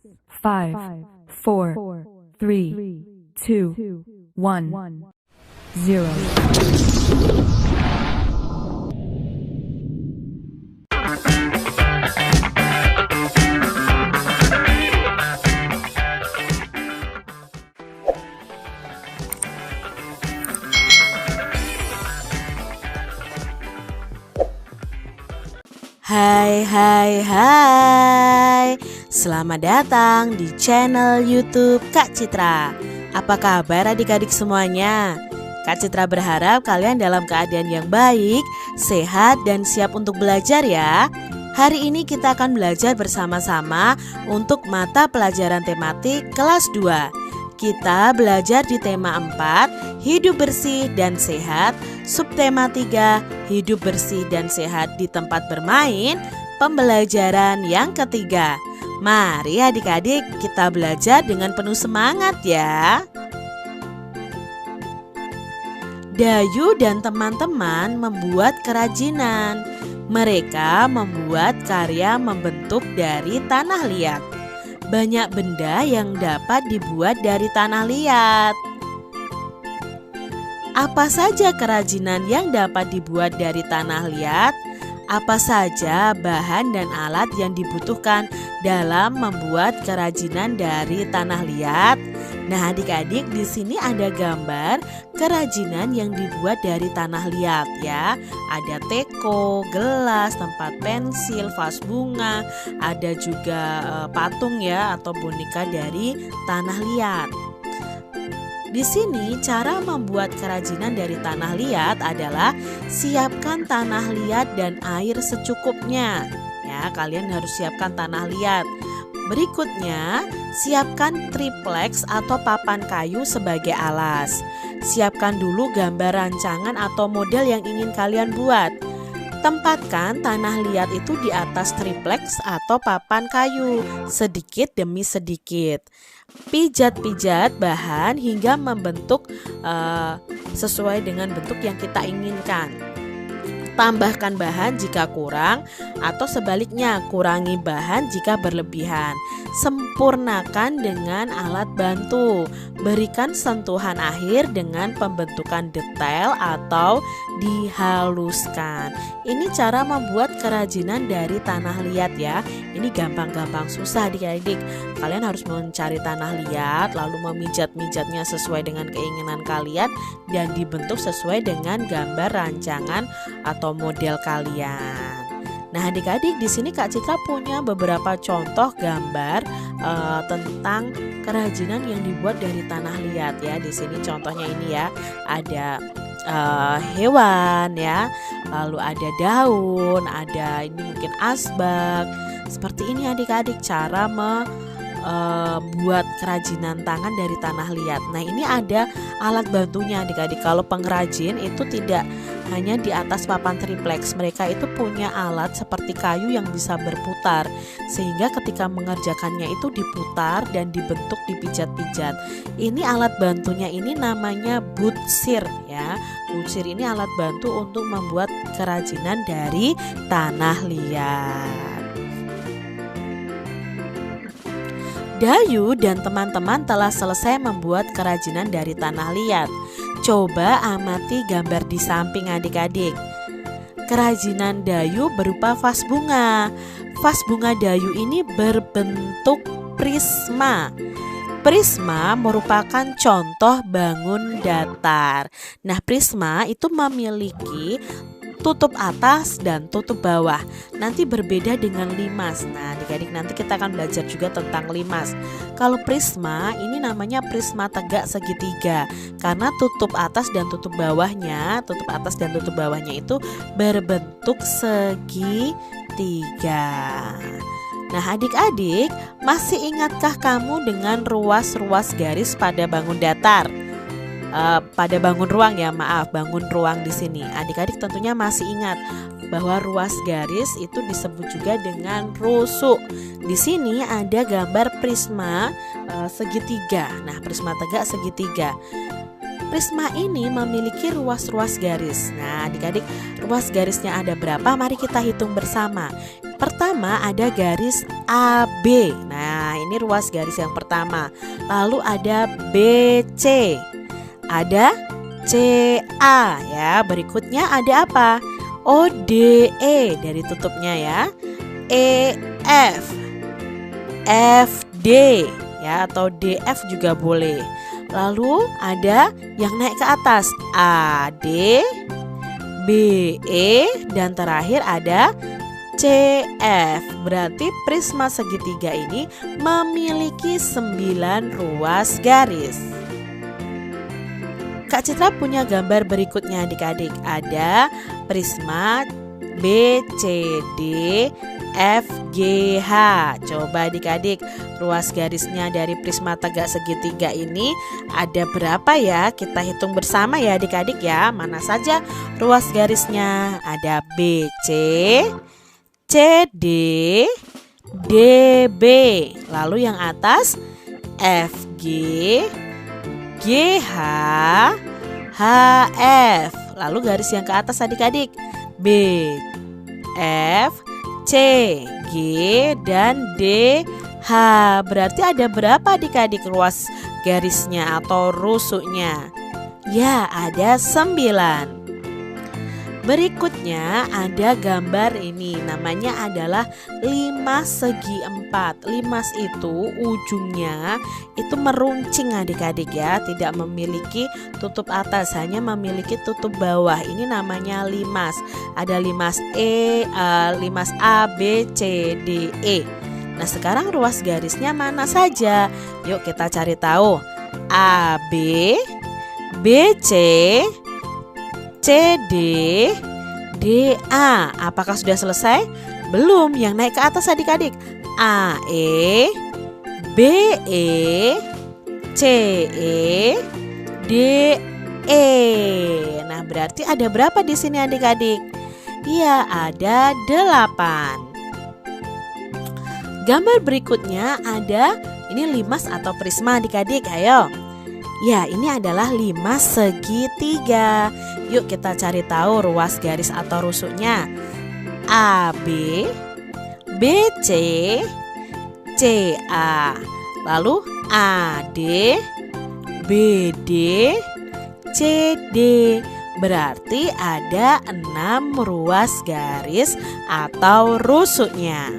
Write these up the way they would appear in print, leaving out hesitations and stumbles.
5, 4, 3, 2, 1, 0. Hai. Selamat datang di channel YouTube Kak Citra. Apa kabar adik-adik semuanya? Kak Citra berharap kalian dalam keadaan yang baik, sehat, dan siap untuk belajar ya. Hari ini kita akan belajar bersama-sama untuk mata pelajaran tematik kelas 2. Kita belajar di tema 4, hidup bersih dan sehat. Subtema 3, hidup bersih dan sehat di tempat bermain. Pembelajaran yang ketiga. Mari adik-adik kita belajar dengan penuh semangat ya. Dayu dan teman-teman membuat kerajinan. Mereka membuat karya membentuk dari tanah liat. Banyak benda yang dapat dibuat dari tanah liat. Apa saja kerajinan yang dapat dibuat dari tanah liat? Apa saja bahan dan alat yang dibutuhkan dalam membuat kerajinan dari tanah liat? Nah, adik-adik, di sini ada gambar kerajinan yang dibuat dari tanah liat ya. Ada teko, gelas, tempat pensil, vas bunga, ada juga patung ya atau boneka dari tanah liat. Di sini cara membuat kerajinan dari tanah liat adalah siapkan tanah liat dan air secukupnya. Ya, kalian harus siapkan tanah liat. Berikutnya, siapkan triplex atau papan kayu sebagai alas. Siapkan dulu gambar rancangan atau model yang ingin kalian buat. Tempatkan tanah liat itu di atas triplex atau papan kayu, sedikit demi sedikit. Pijat-pijat bahan hingga membentuk sesuai dengan bentuk yang kita inginkan. Tambahkan bahan jika kurang atau sebaliknya kurangi bahan jika berlebihan. Sempurnakan dengan alat bantu. Berikan sentuhan akhir dengan pembentukan detail atau dihaluskan. Ini cara membuat kerajinan dari tanah liat ya. Ini gampang-gampang susah adik-adik. Kalian harus mencari tanah liat lalu memijat-mijatnya sesuai dengan keinginan kalian dan dibentuk sesuai dengan gambar rancangan atau model kalian. Nah, adik-adik, di sini Kak Citra punya beberapa contoh gambar tentang kerajinan yang dibuat dari tanah liat ya. Di sini contohnya ini ya, ada hewan ya, lalu ada daun, ada ini mungkin asbak. Seperti ini adik-adik cara buat kerajinan tangan dari tanah liat. Nah, ini ada alat bantunya adik-adik. Kalau pengrajin itu tidak hanya di atas papan triplex, mereka itu punya alat seperti kayu yang bisa berputar, sehingga ketika mengerjakannya itu diputar dan dibentuk dipijat-pijat. Ini alat bantunya ini namanya butsir ya. Butsir ini alat bantu untuk membuat kerajinan dari tanah liat. Dayu dan teman-teman telah selesai membuat kerajinan dari tanah liat. Coba amati gambar di samping adik-adik. Kerajinan Dayu berupa vas bunga. Vas bunga Dayu ini berbentuk prisma. Prisma merupakan contoh bangun datar. Nah, prisma itu memiliki tutup atas dan tutup bawah. Nanti berbeda dengan limas. Nah, adik-adik, nanti kita akan belajar juga tentang limas. Kalau prisma ini namanya prisma tegak segitiga karena tutup atas dan tutup bawahnya itu berbentuk segitiga. Nah, adik-adik, masih ingatkah kamu dengan ruas-ruas garis pada bangun datar? Pada bangun ruang ya, bangun ruang di sini. Adik-adik tentunya masih ingat bahwa ruas garis itu disebut juga dengan rusuk. Di sini ada gambar prisma segitiga. Nah, prisma tegak segitiga. Prisma ini memiliki ruas-ruas garis. Nah, adik-adik, ruas garisnya ada berapa? Mari kita hitung bersama. Pertama ada garis AB. Nah, ini ruas garis yang pertama. Lalu ada BC, ada CA ya. Berikutnya ada apa? ODE dari tutupnya ya. EF, FD ya, atau DF juga boleh. Lalu ada yang naik ke atas, AD, BE, dan terakhir ada CF. Berarti prisma segitiga ini memiliki 9 ruas garis. Kak Citra punya gambar berikutnya adik-adik. Ada prisma BCD FGH. Coba adik-adik, ruas garisnya dari prisma tegak segitiga ini ada berapa ya? Kita hitung bersama ya adik-adik ya. Mana saja ruas garisnya? Ada BC, CD, DB. Lalu yang atas FG, GH, HF. Lalu garis yang ke atas adik-adik B, F, C, G, dan D, H. Berarti ada berapa adik-adik ruas garisnya atau rusuknya? Ya, ada 9. Berikutnya ada gambar ini, namanya adalah limas segi 4. Limas itu ujungnya itu meruncing adik-adik ya, tidak memiliki tutup atas, hanya memiliki tutup bawah. Ini namanya limas. Ada limas limas A, B, C, D, E. Nah sekarang ruas garisnya mana saja? Yuk kita cari tahu. A, B, B, C, CD, DA. Apakah sudah selesai? Belum. Yang naik ke atas adik-adik. AE, BE, CE, DE. Nah, berarti ada berapa di sini adik-adik? Iya, ada 8. Gambar berikutnya ada, ini limas atau prisma adik-adik. Ayo. Ya, ini adalah limas segitiga. Yuk kita cari tahu ruas garis atau rusuknya. AB, BC, CA. Lalu AD, BD, CD. Berarti ada 6 ruas garis atau rusuknya.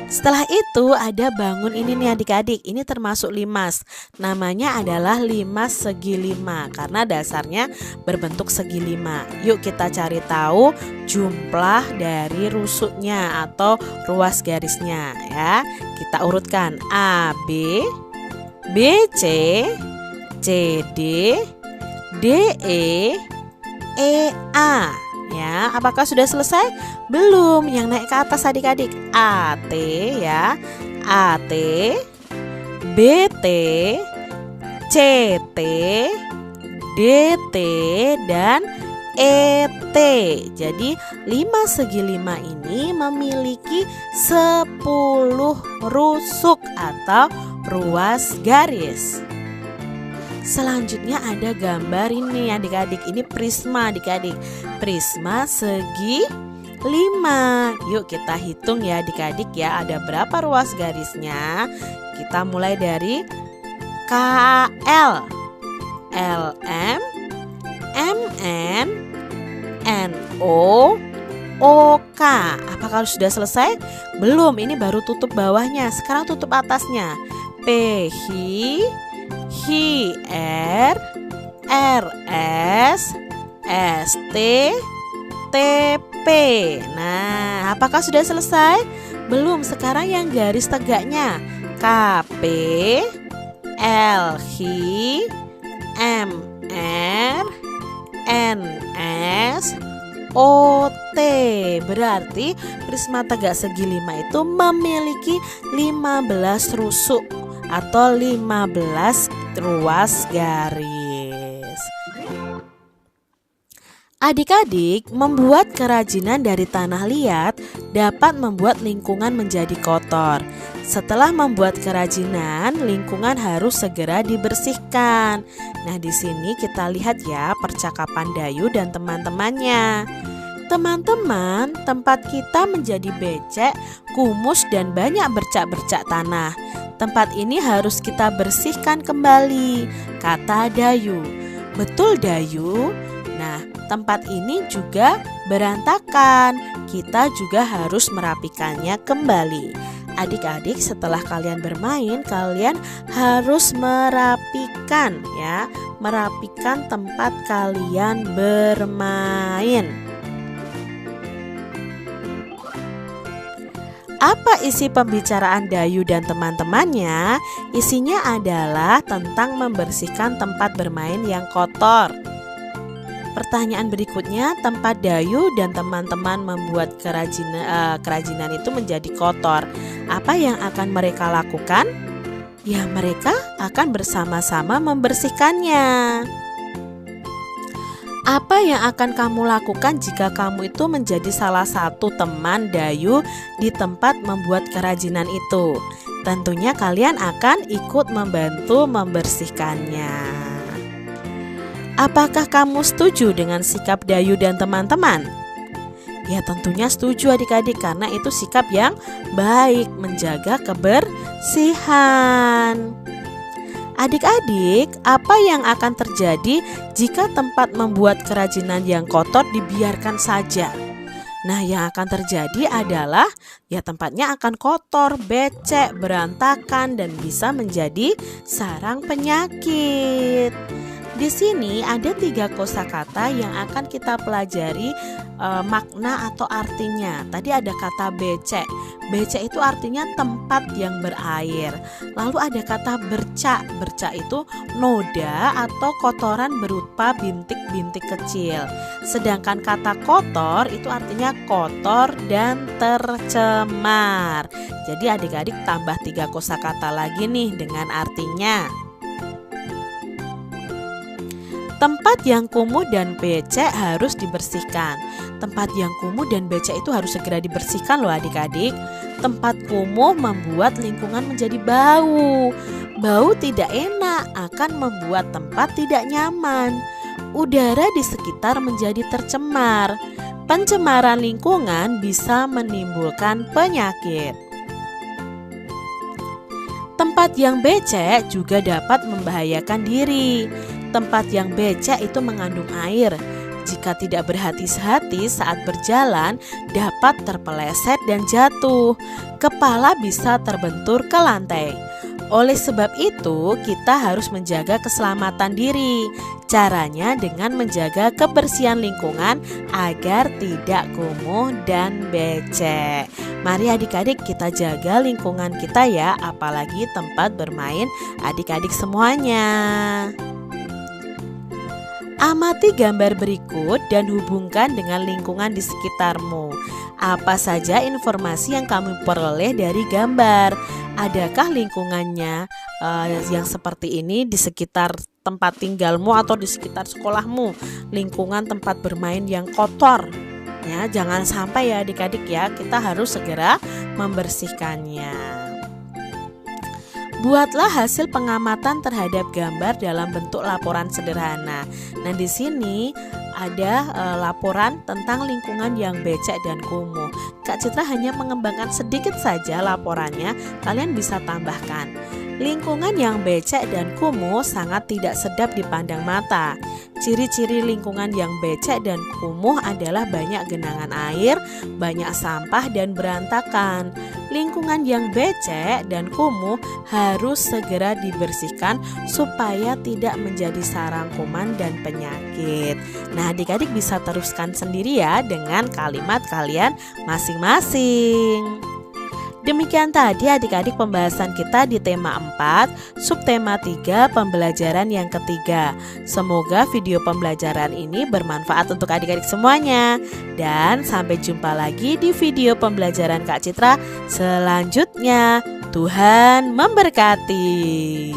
Setelah itu ada bangun ini nih adik-adik. Ini termasuk limas. Namanya adalah limas segi 5 karena dasarnya berbentuk segi 5. Yuk kita cari tahu jumlah dari rusuknya atau ruas garisnya ya. Kita urutkan A, B, BC, CD, DE, EA. Ya, apakah sudah selesai? Belum. Yang naik ke atas adik-adik. AT ya. AT, BT, CT, DT, dan ET. Jadi 5 segi 5 ini memiliki 10 rusuk atau ruas garis. Selanjutnya ada gambar ini adik-adik. Ini prisma adik-adik. Prisma segi 5. Yuk kita hitung ya adik-adik ya. Ada berapa ruas garisnya? Kita mulai dari KL, LM, MN, NO, OK. Apakah sudah selesai? Belum, ini baru tutup bawahnya. Sekarang tutup atasnya. PH, HR, RS, ST, TP. Nah, apakah sudah selesai? Belum, sekarang yang garis tegaknya. KP, LH, MR, NS, OT. Berarti prisma tegak segi 5 itu memiliki 15 rusuk atau 15 ruas garis. Adik-adik, membuat kerajinan dari tanah liat dapat membuat lingkungan menjadi kotor. Setelah membuat kerajinan, lingkungan harus segera dibersihkan. Nah, di sini kita lihat ya percakapan Dayu dan teman-temannya. Teman-teman, tempat kita menjadi becek, kumus dan banyak bercak-bercak tanah. Tempat ini harus kita bersihkan kembali, kata Dayu. Betul, Dayu? Nah, tempat ini juga berantakan. Kita juga harus merapikannya kembali. Adik-adik, setelah kalian bermain, kalian harus merapikan ya, merapikan tempat kalian bermain. Apa isi pembicaraan Dayu dan teman-temannya? Isinya adalah tentang membersihkan tempat bermain yang kotor. Pertanyaan berikutnya, tempat Dayu dan teman-teman membuat kerajinan itu menjadi kotor. Apa yang akan mereka lakukan? Ya, mereka akan bersama-sama membersihkannya. Apa yang akan kamu lakukan jika kamu itu menjadi salah satu teman Dayu di tempat membuat kerajinan itu? Tentunya kalian akan ikut membantu membersihkannya. Apakah kamu setuju dengan sikap Dayu dan teman-teman? Ya, tentunya setuju adik-adik, karena itu sikap yang baik, menjaga kebersihan. Adik-adik, apa yang akan terjadi jika tempat membuat kerajinan yang kotor dibiarkan saja? Nah, yang akan terjadi adalah ya tempatnya akan kotor, becek, berantakan, dan bisa menjadi sarang penyakit. Di sini ada 3 kosakata yang akan kita pelajari makna atau artinya. Tadi ada kata becek. Becek itu artinya tempat yang berair. Lalu ada kata bercak. Bercak itu noda atau kotoran berupa bintik-bintik kecil. Sedangkan kata kotor itu artinya kotor dan tercemar. Jadi adik-adik tambah 3 kosakata lagi nih dengan artinya. Tempat yang kumuh dan becek harus dibersihkan. Tempat yang kumuh dan becek itu harus segera dibersihkan loh adik-adik. Tempat kumuh membuat lingkungan menjadi bau. Bau tidak enak akan membuat tempat tidak nyaman. Udara di sekitar menjadi tercemar. Pencemaran lingkungan bisa menimbulkan penyakit. Tempat yang becek juga dapat membahayakan diri. Tempat yang becek itu mengandung air. Jika tidak berhati-hati saat berjalan, dapat terpeleset dan jatuh. Kepala bisa terbentur ke lantai. Oleh sebab itu, kita harus menjaga keselamatan diri. Caranya dengan menjaga kebersihan lingkungan agar tidak kumuh dan becek. Mari adik-adik kita jaga lingkungan kita ya, apalagi tempat bermain adik-adik semuanya. Amati gambar berikut dan hubungkan dengan lingkungan di sekitarmu. Apa saja informasi yang kamu peroleh dari gambar? Adakah lingkungannya yang seperti ini di sekitar tempat tinggalmu atau di sekitar sekolahmu? Lingkungan tempat bermain yang kotor. Ya, jangan sampai ya adik-adik ya, kita harus segera membersihkannya. Buatlah hasil pengamatan terhadap gambar dalam bentuk laporan sederhana. Nah, di sini ada laporan tentang lingkungan yang becek dan kumuh. Kak Citra hanya mengembangkan sedikit saja laporannya, kalian bisa tambahkan. Lingkungan yang becek dan kumuh sangat tidak sedap dipandang mata. Ciri-ciri lingkungan yang becek dan kumuh adalah banyak genangan air, banyak sampah dan berantakan. Lingkungan yang becek dan kumuh harus segera dibersihkan supaya tidak menjadi sarang kuman dan penyakit. Nah, adik-adik bisa teruskan sendiri ya dengan kalimat kalian masing-masing. Demikian tadi adik-adik pembahasan kita di tema 4, subtema 3, pembelajaran yang ketiga. Semoga video pembelajaran ini bermanfaat untuk adik-adik semuanya. Dan sampai jumpa lagi di video pembelajaran Kak Citra selanjutnya. Tuhan memberkati.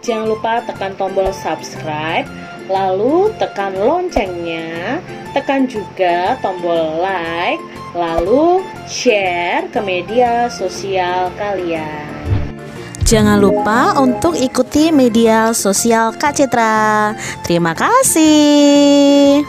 Jangan lupa tekan tombol subscribe, lalu tekan loncengnya, tekan juga tombol like, lalu share ke media sosial kalian. Jangan lupa untuk ikuti media sosial Kak Citra. Terima kasih.